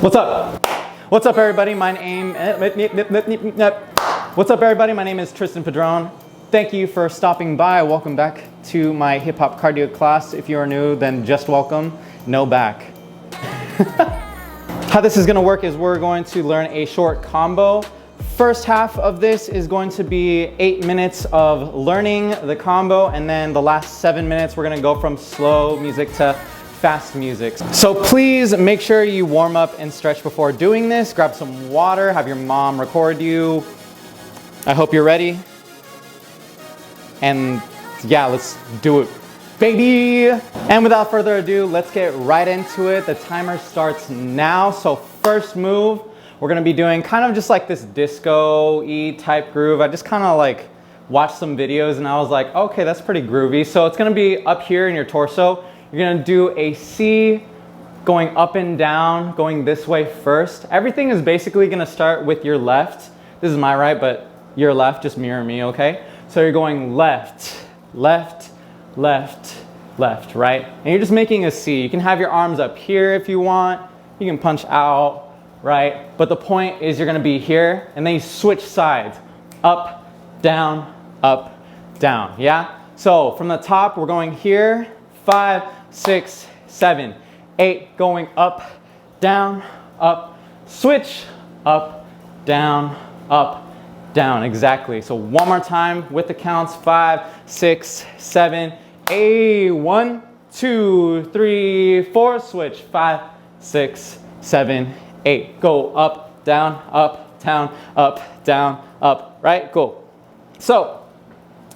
What's up? What's up, everybody? What's up, everybody? My name is Tristan Padron. Thank you for stopping by. Welcome back to my hip hop cardio class. If you are new, then just welcome. No back. How this is going to work is we're going to learn a short combo. First half of this is going to be 8 minutes of learning the combo, and then the last 7 minutes we're going to go from slow music to fast music. So please make sure you warm up and stretch before doing this. Grab some water, have your mom record you. I hope you're ready. And yeah, let's do it, baby. And without further ado, let's get right into it. The timer starts now. So first move, we're gonna be doing kind of just like this disco-y type groove. I just kind of like watched some videos and I was like, okay, that's pretty groovy. So it's gonna be up here in your torso. You're gonna do a C going up and down, going this way first. Everything is basically gonna start with your left. This is my right, but your left, just mirror me, okay? So you're going left, left, left, left, right? And you're just making a C. You can have your arms up here if you want. You can punch out, right? But the point is you're gonna be here and then you switch sides. Up, down, yeah? So from the top, we're going here, 5, 6, 7, 8, going up, down, switch, up, down, exactly. So one more time with the counts, 5, 6, 7, 8, 1, 2, 3, 4, switch, 5, 6, 7, 8. Go up, down, right? Go. So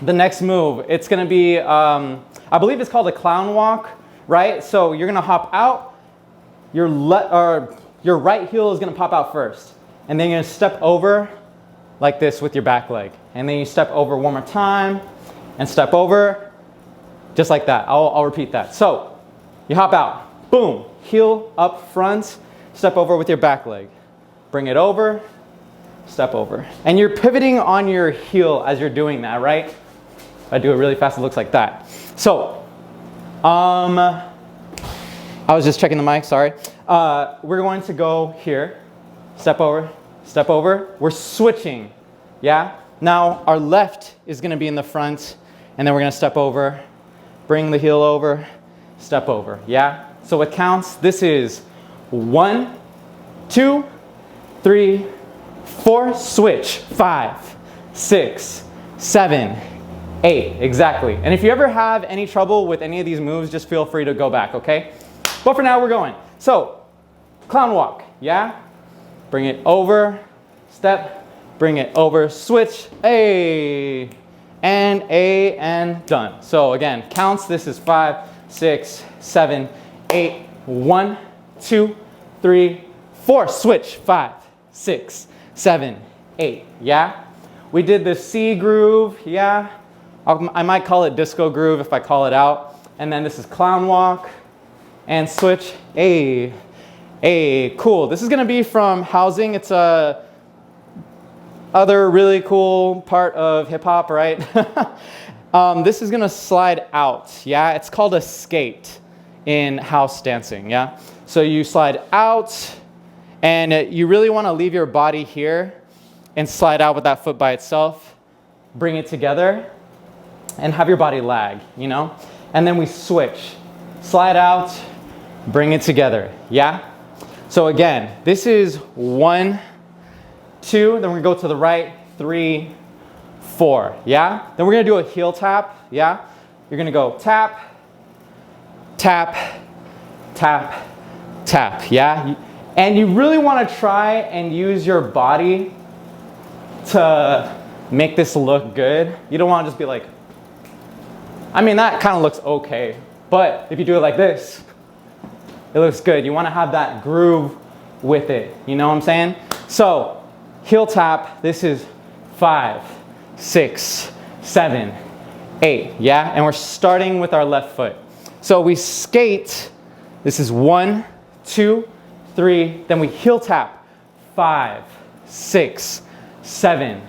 the next move, it's gonna be, I believe it's called a clown walk, right? So you're gonna hop out, your right heel is gonna pop out first. And then you're gonna step over like this with your back leg. And then you step over one more time and step over just like that. I'll repeat that. So you hop out, boom, heel up front, step over with your back leg. Bring it over, step over. And you're pivoting on your heel as you're doing that, right? If I do it really fast, it looks like that. So, I was just checking the mic, sorry. We're going to go here, step over, we're switching, yeah? Now our left is gonna be in the front, and then we're gonna step over, bring the heel over, step over, yeah? So it counts, this is 1, 2, 3, 4, switch, 5, 6, 7, 8, exactly. And if you ever have any trouble with any of these moves, just feel free to go back, okay? But for now, we're going. So, clown walk, yeah? Bring it over, step, bring it over, switch, A, and done. So again, counts, this is 5, 6, 7, 8, 1, 2, 3, 4, switch, 5, 6, 7, 8, yeah? We did the C groove, yeah? I might call it disco groove if I call it out. And then this is clown walk and switch, A, cool. This is gonna be from housing. It's a other really cool part of hip hop, right? This is gonna slide out, yeah? It's called a skate in house dancing, yeah? So you slide out and you really wanna leave your body here and slide out with that foot by itself. Bring it together and have your body lag, you know? And then we switch. Slide out, bring it together, yeah? So again, this is 1, 2, then we're gonna go to the right, 3, 4, yeah? Then we're gonna do a heel tap, yeah? You're gonna go tap, tap, tap, tap, yeah? And you really wanna try and use your body to make this look good. You don't wanna just be like, I mean, that kind of looks okay, but if you do it like this, it looks good. You want to have that groove with it, you know what I'm saying? So, heel tap, this is 5, 6, 7, 8, yeah? And we're starting with our left foot. So we skate, this is 1, 2, 3, then we heel tap, 5, 6, 7,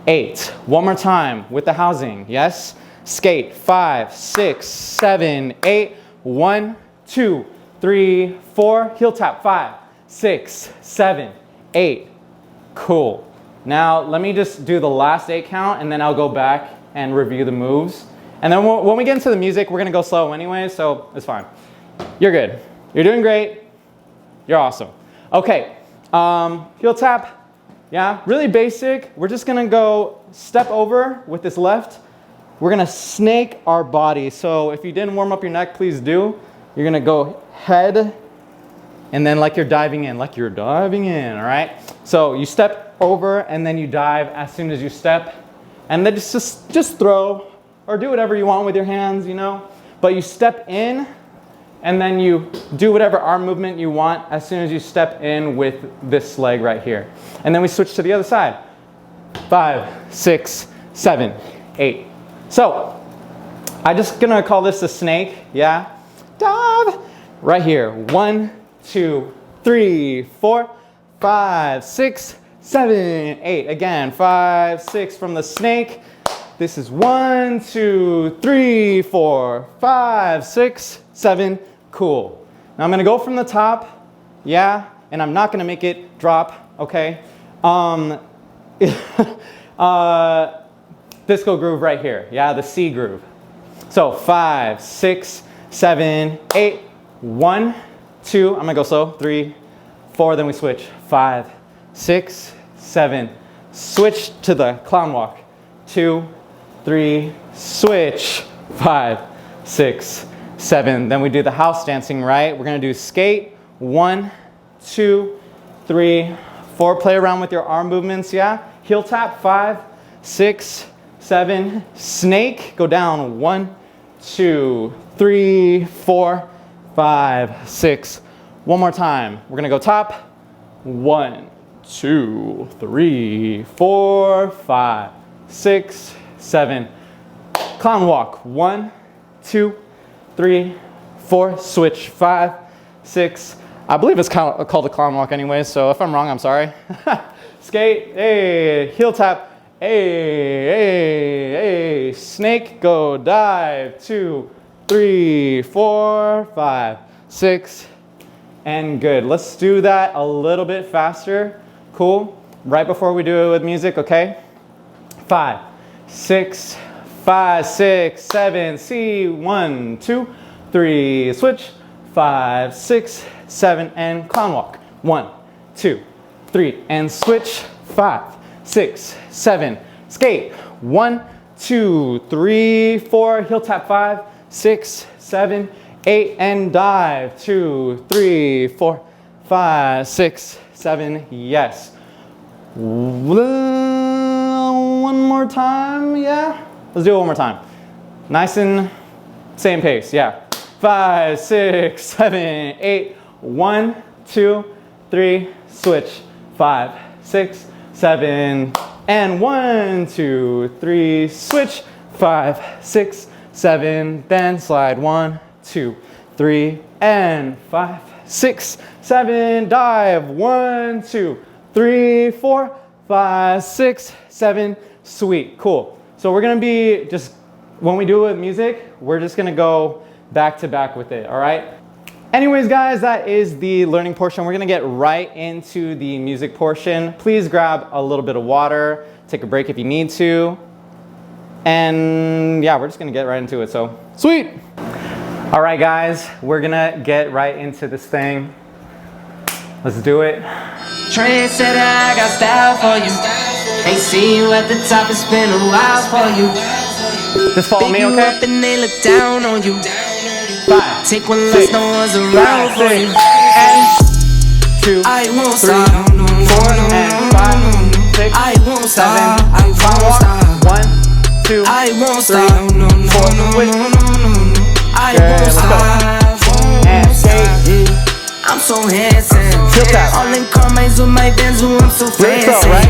8. One more time with the housing, yes? Skate, 5, 6, 7, 8, 1, 2, 3, 4, heel tap, 5, 6, 7, 8. Cool. Now let me just do the last 8 count and then I'll go back and review the moves. And then when we get into the music, we're gonna go slow anyway, so it's fine. You're good. You're doing great. You're awesome. Okay, heel tap. Yeah, really basic. We're just gonna go step over with this left. We're gonna snake our body. So if you didn't warm up your neck, please do. You're gonna go head and then like you're diving in, all right? So you step over and then you dive as soon as you step. And then just throw or do whatever you want with your hands, you know? But you step in and then you do whatever arm movement you want as soon as you step in with this leg right here. And then we switch to the other side. 5, 6, 7, 8. So, I'm just gonna call this a snake, yeah? Dive, right here. 1, 2, 3, 4, 5, 6, 7, 8. Again, 5, 6 from the snake. This is 1, 2, 3, 4, 5, 6, 7. Cool. Now I'm gonna go from the top, yeah, and I'm not gonna make it drop, okay? Disco groove right here, yeah, the C groove. So 5, 6, 7, 8, 1, 2, I'm gonna go slow, 3, 4, then we switch. 5, 6, 7, switch to the clown walk. 2, 3, switch. 5, 6, 7. Then we do the house dancing, right? We're gonna do skate. 1, 2, 3, 4. Play around with your arm movements, yeah? Heel tap. 5, 6, 7. Snake. Go down. 1, 2, 3, 4, 5, 6. One more time. We're gonna go top. 1, 2, 3, 4, 5, 6, 7. Clown walk. 1, 2, 3, 4. Switch. 5, 6. I believe it's called a clown walk anyway, so if I'm wrong, I'm sorry. Skate. Hey. Heel tap. Hey, hey, hey. Snake. Go dive. 2, 3, 4, 5, 6. And good. Let's do that a little bit faster. Cool. Right before we do it with music, okay? 5, 6, 5, 6, 7. C. 1, 2, 3. Switch. 5, 6, 7. And clown walk. 1, 2, 3. And switch. 5, 6, 7. Skate. 1, 2, 3, 4. Heel tap. 5, 6, 7, 8. And dive. 2, 3, 4, 5, 6, 7. Yes. One more time. Yeah. Let's do it one more time. Nice and same pace. Yeah. 5, 6, 7, 8. 1, 2, 3. Switch. 5, 6, 7. And 1, 2, 3. Switch. 5, 6, 7. Then slide. 1, 2, 3. And 5, 6, 7. Dive. 1, 2, 3, 4, 5, 6, 7. Sweet. Cool. So we're gonna be just, when we do it with music, we're just gonna go back to back with it, all right? Anyways, guys, that is the learning portion. We're gonna get right into the music portion. Please grab a little bit of water, take a break if you need to. And yeah, we're just gonna get right into it, so sweet. All right, guys, we're gonna get right into this thing. Let's do it. Trendsetter, I got style for you. They see you at the top, it's been a while for you. Just follow me, okay? Pick you up and they look down on you. 5, Take one 6, less, no one's around 5, for you. 2, I won't 3, stop. 4, and 5, 6, I won't 7. stop. I Clown won't walk. stop. 1, 2, I won't 3, stop. 4. Switch. I Good, won't let's go. stop. And skate. Yeah. I'm so handsome. Heel tap. All in Carmine's with my Benz, I'm so Really fancy. slow, right?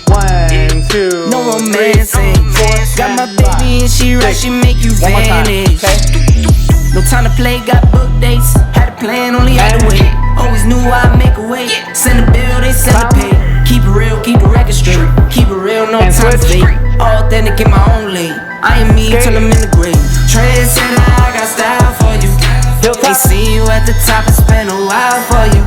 1, 2, No 3, romancing. 4, Got my and baby and she right, 6. she make you One more time, vanish. okay? No time to play, got book dates. Had a plan, only had to wait. Always knew I'd make a way. Send a bill, they send a pay. Keep it real, keep the record straight. Keep it real, no And time to switch. fake. All authentic in my own lane. I am me till I'm in the grave. Trendsetter, I got style for you. Heel They tap. see you at the top, it's been a while for you.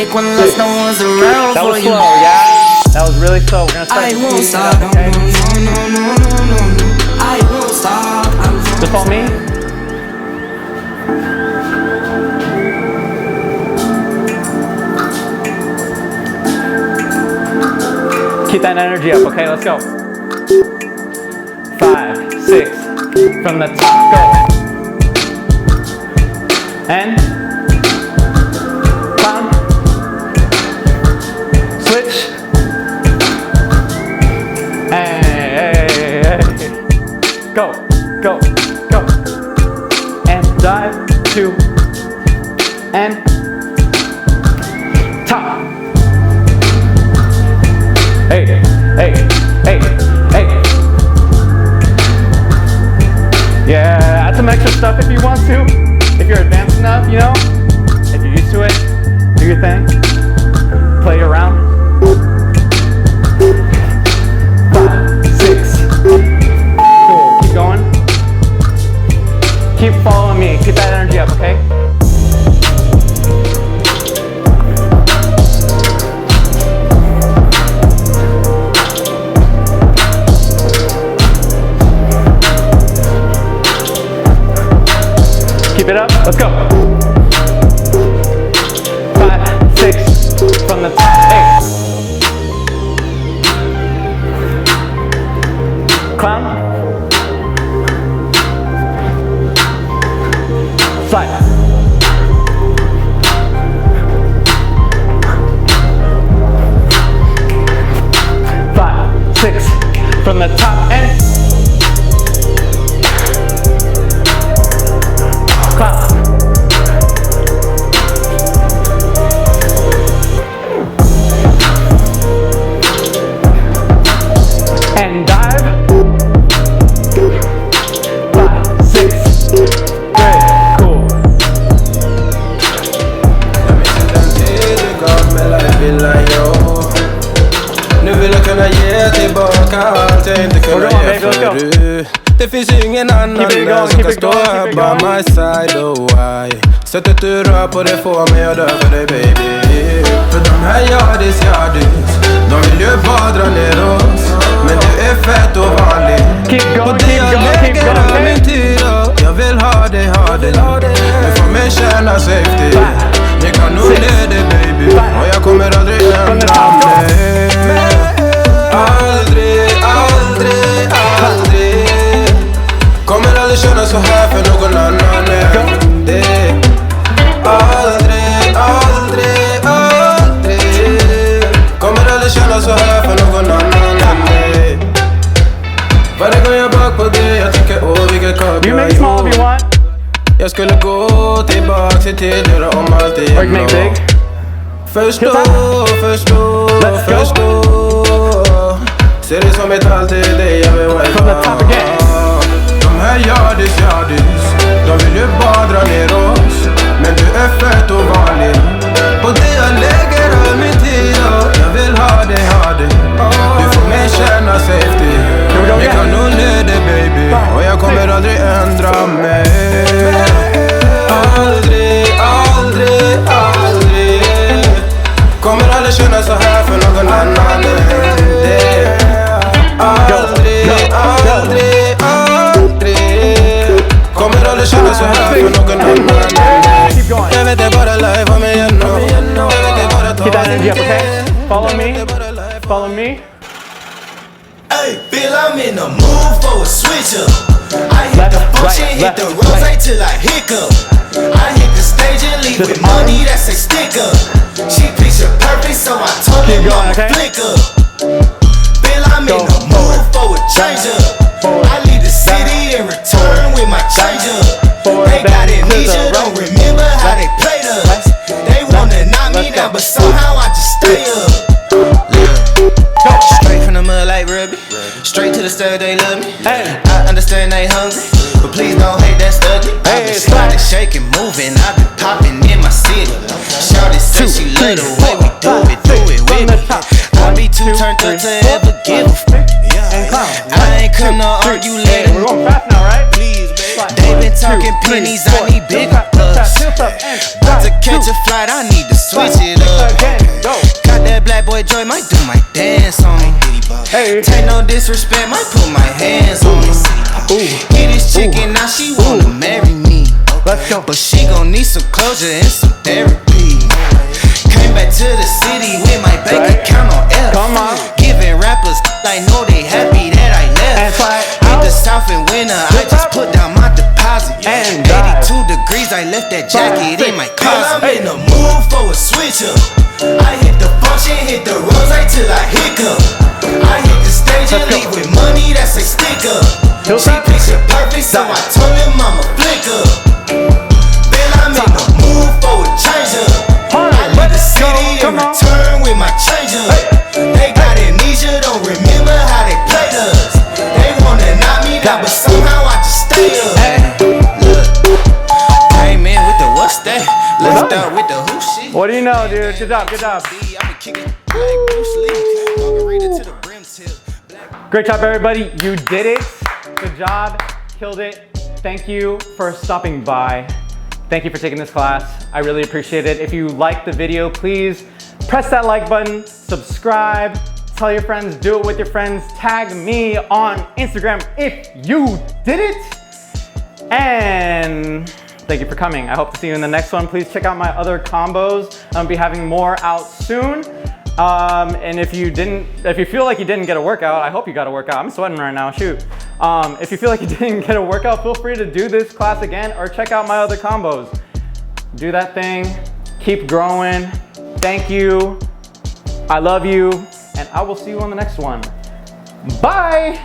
panic when lost no one's around That for was you. slow, yeah? That was really slow. We're gonna start I to won't speed it stop, up, no, okay? no, no, no, no, no, no. I won't stop. Just follow me. Keep that energy up, okay? Let's go. 5, 6, from the top, go. And clown. Switch. Hey. Go, go, go. And dive, 2, and top. Hey, hey, hey, hey. Yeah, add some extra stuff if you want to. If you're advanced enough, you know. If you're used to it, do your thing. Play around. 5, 6. Cool, keep going. Keep following me. Keep that energy up, okay? Keep it up, let's go. 5, 6, from the top, 8. Clown. Slide. Five, 6, from the top, and clown. And dive. 5, 6. Great. Cool. Nu vill jag kunna ge tillbaka allt jag inte kunde ge förut. Det finns ingen annan där som kan stå här by my side, oh why. Sättet du rör på det får mig att dö för dig baby. För de här yardis, de vill ju bara dra ner oss. Men du är fett och vanlig. Och det jag lägger av min tid och jag vill ha dig. Du får mig känna safety. Ni kan nog le det baby. Och jag kommer aldrig ändra mig. Aldrig kommer aldrig känna så här för någon annan än dig. Aldrig kommer aldrig känna så här för någon annan än dig. Varje gång jag bak på det jag tycker vilket kap You jag make small if you want. Jag skulle gå tillbaka till tid, göra om allt igen. Or you make big. Förstå. Ser det som ett allt till dig jag vill wipa. From the top again. De här yardis, de vill ju bara dra ner oss. Men du är fett och vanlig. Och det jag lägger av min tid och jag vill ha dig. Du får mig känna safety. Jag kan nog le dig baby. Och jag kommer aldrig ändra mig. Aldrig kommer aldrig känna så här för någon annan än dig. Aldrig kommer aldrig känna så här för någon annan än dig. Jag vet det bara live om mig igenom. Keep that energy up, okay? Follow me. Hey, Bill, I'm in the mood for a switch up. I hit the function, hit the rose till I hiccup. I hit the stage and leave with money that's a sticker. She picture perfect, so I told him I'ma flick up. Bill, I'm in the mood for a change up. I leave the city and return with my change up. They got amnesia, don't remember how they played us. They wanna knock me down, but somehow I just stay up. Straight from the mud like Ruby. Straight to the stud, they love me. I understand they hungry, but please don't hate that ugly. I been sliding, shaking, moving. I been popping in my city. Shawty say she love the way we do it with me. I be too turned up to ever give a f. I ain't come to argue later. We're going fast now, right? Please, baby. They been ain't talking pennies, I need bigger bucks. About to catch a flight, I need to switch it up. Got that black boy joy, might do my dance on him. Take no disrespect, might put my hands on him. Get this chicken, now she wanna marry me. Let's go. But she gon' need some closure and some therapy. Came back to the city with my bank account on F. Come on. Giving rappers like know they happy that I left. Hit the south in winter, I just put down my deposit. And 82 degrees, I left that jacket in my closet. I'm in the mood for a switch up. I hit the function, hit the rose till I hiccup. I hit the stage and leave with money that's a stick up. She picture perfect, so I told him I'm a flick up. Then I'm in the mood for a change up. I leave the city and return with my change up. They got amnesia, don't remember how they played us. They wanna knock me down, but somehow I just stay up. Look, came in with the what's that? Let's start with the who shit. What do you know, dude? Good job, good job. I been kicking like Bruce Lee. Margarita to the brim tip. Great job, everybody. You did it. Good job. Killed it. Thank you for stopping by. Thank you for taking this class. I really appreciate it. If you liked the video, please press that like button, subscribe, tell your friends, do it with your friends, tag me on Instagram if you did it. And thank you for coming. I hope to see you in the next one. Please check out my other combos. I'll be having more out soon. And if you feel like you didn't get a workout, I hope you got a workout. I'm sweating right now, shoot. If you feel like you didn't get a workout, feel free to do this class again or check out my other combos. Do that thing, keep growing. Thank you, I love you, and I will see you on the next one. Bye.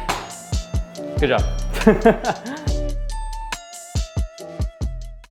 Good job.